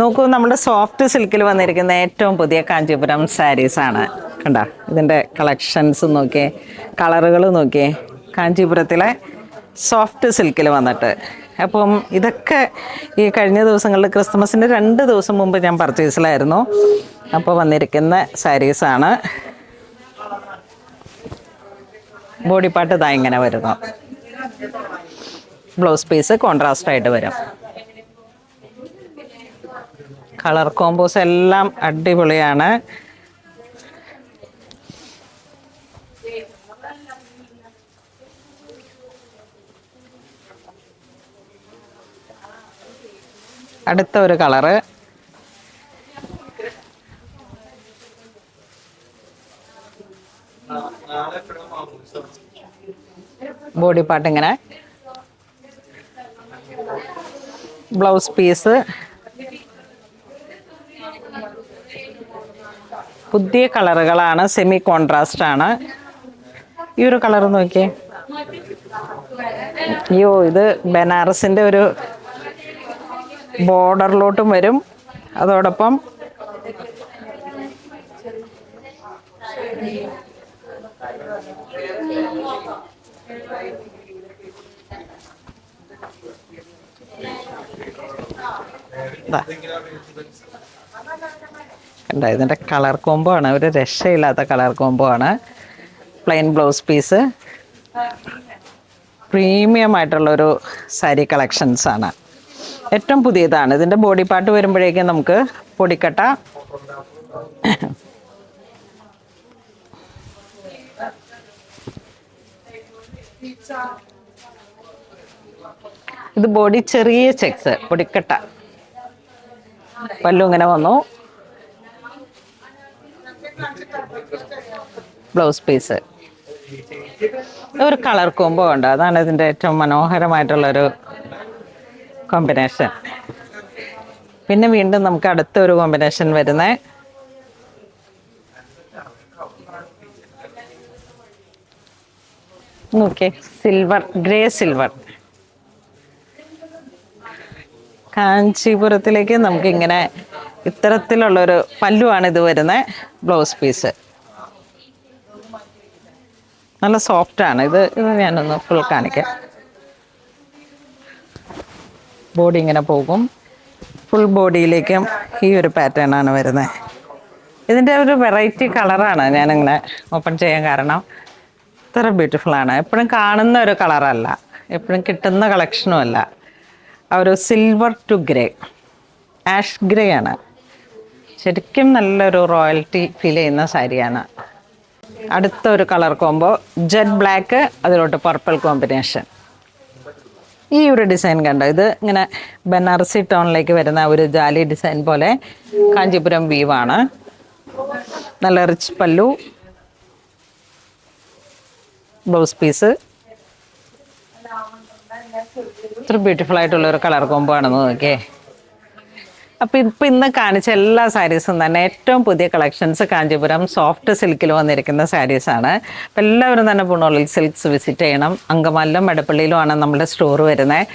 നോക്കൂ, നമ്മുടെ സോഫ്റ്റ് സിൽക്കിൽ വന്നിരിക്കുന്ന ഏറ്റവും പുതിയ കാഞ്ചീപുരം സാരീസാണ്. കണ്ട ഇതിൻ്റെ കളക്ഷൻസ് നോക്കിയേ, കളറുകൾ നോക്കിയേ. കാഞ്ചീപുരത്തിലെ സോഫ്റ്റ് സിൽക്കിൽ വന്നിട്ട് അപ്പം ഇതൊക്കെ ഈ കഴിഞ്ഞ ദിവസങ്ങളിൽ ക്രിസ്മസിൻ്റെ 2 ദിവസം മുമ്പ് ഞാൻ പർച്ചേസിലായിരുന്നു. അപ്പോൾ വന്നിരിക്കുന്ന സാരീസാണ്. ബോഡി പാർട്ട് ഇതാ ഇങ്ങനെ വരുന്നു. ബ്ലൗസ് പീസ് കോൺട്രാസ്റ്റ് ആയിട്ട് വരും. കളർ കോമ്പോസ് എല്ലാം അടിപൊളിയാണ്. അടുത്ത ഒരു കളറ്, ബോഡി പാർട്ട് ഇങ്ങനെ, ബ്ലൗസ് പീസ് പുതിയ കളറുകളാണ്, സെമി കോൺട്രാസ്റ്റ് ആണ്. ഈ ഒരു കളർ നോക്കിയേ, അയ്യോ ഇത് ബനാറസിൻ്റെ ഒരു ബോർഡറിലോട്ടും വരും. അതോടൊപ്പം കണ്ട ഇതിൻ്റെ കളർ കോംബോ ആണ്, ഒരു രക്ഷയില്ലാത്ത കളർ കോംബോ ആണ്. പ്ലെയിൻ ബ്ലൗസ് പീസ്, പ്രീമിയം ആയിട്ടുള്ളൊരു സാരി കളക്ഷൻസ് ആണ്. ഏറ്റവും പുതിയതാണ്. ഇതിൻ്റെ ബോഡി പാർട്ട് വരുമ്പോഴേക്കും നമുക്ക് പൊടിക്കട്ട, ഇത് ബോഡി ചെറിയ ചെക്സ്, പൊടിക്കട്ട, പല്ലു ഇങ്ങനെ വന്നു, ബ്ലൗസ് പീസ്. ഒരു കളർ കോംബോ ഉണ്ട്, അതാണ് ഇതിൻ്റെ ഏറ്റവും മനോഹരമായിട്ടുള്ളൊരു കോമ്പിനേഷൻ. പിന്നെ വീണ്ടും നമുക്ക് അടുത്തൊരു കോമ്പിനേഷൻ വരുന്നത് നോക്കിയേ, സിൽവർ, ഗ്രേ സിൽവർ. കാഞ്ചീപുരത്തിലേക്ക് നമുക്കിങ്ങനെ ഇത്തരത്തിലുള്ളൊരു പല്ലുവാണ് ഇത് വരുന്നത്. ബ്ലൗസ് പീസ് നല്ല സോഫ്റ്റാണ്. ഇത് ഞാനൊന്ന് ഫുൾ കാണിക്കാം. ബോഡി ഇങ്ങനെ പോകും, ഫുൾ ബോഡിയിലേക്കും ഈ ഒരു പാറ്റേൺ ആണ് വരുന്നത്. ഇതിൻ്റെ ഒരു വെറൈറ്റി കളറാണ് ഞാനിങ്ങനെ ഓപ്പൺ ചെയ്യാൻ കാരണം. ഇത്ര ബ്യൂട്ടിഫുള്ളാണ്. എപ്പോഴും കാണുന്ന ഒരു കളറല്ല, എപ്പോഴും കിട്ടുന്ന കളക്ഷനും അല്ല. ആ ഒരു silver to grey, ash grey ആണ്. ശരിക്കും നല്ലൊരു റോയൽറ്റി ഫീൽ ചെയ്യുന്ന സാരിയാണ്. അടുത്ത ഒരു കളർ കോംബോ, ജെറ്റ് ബ്ലാക്ക്, അതിലോട്ട് പർപ്പിൾ കോമ്പിനേഷൻ. ഈ ഒരു ഡിസൈൻ കണ്ടോ, ഇത് ഇങ്ങനെ ബനാറസി ടോണിലേക്ക് വരുന്ന ഒരു ജാലി ഡിസൈൻ പോലെ കാഞ്ചീപുരം വീവാണ്. നല്ല റിച്ച് പല്ലു, ബ്ലൗസ് പീസ്. ഇത്ര ബ്യൂട്ടിഫുൾ ആയിട്ടുള്ളൊരു കളർ കോംബോ ആണെന്ന് നോക്കിയേ. അപ്പോൾ ഇന്ന് കാണിച്ച എല്ലാ സാരീസും തന്നെ ഏറ്റവും പുതിയ കളക്ഷൻസ് കാഞ്ചീപുരം സോഫ്റ്റ് സിൽക്കിൽ വന്നിരിക്കുന്ന സാരീസാണ്. അപ്പോൾ എല്ലാവരും തന്നെ പുണോളിൽ സിൽക്സ് വിസിറ്റ് ചെയ്യണം. അങ്കമാലിലും എടപ്പള്ളിയിലുമാണ് നമ്മുടെ സ്റ്റോർ വരുന്നത്.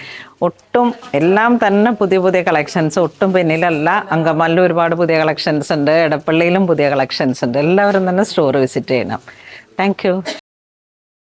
ഒട്ടും എല്ലാം തന്നെ പുതിയ പുതിയ കളക്ഷൻസ്, ഒട്ടും പിന്നിലല്ല. അങ്കമാലിലും ഒരുപാട് പുതിയ കളക്ഷൻസ് ഉണ്ട്, എടപ്പള്ളിയിലും പുതിയ കളക്ഷൻസ് ഉണ്ട്. എല്ലാവരും തന്നെ സ്റ്റോർ വിസിറ്റ് ചെയ്യണം. Thank you.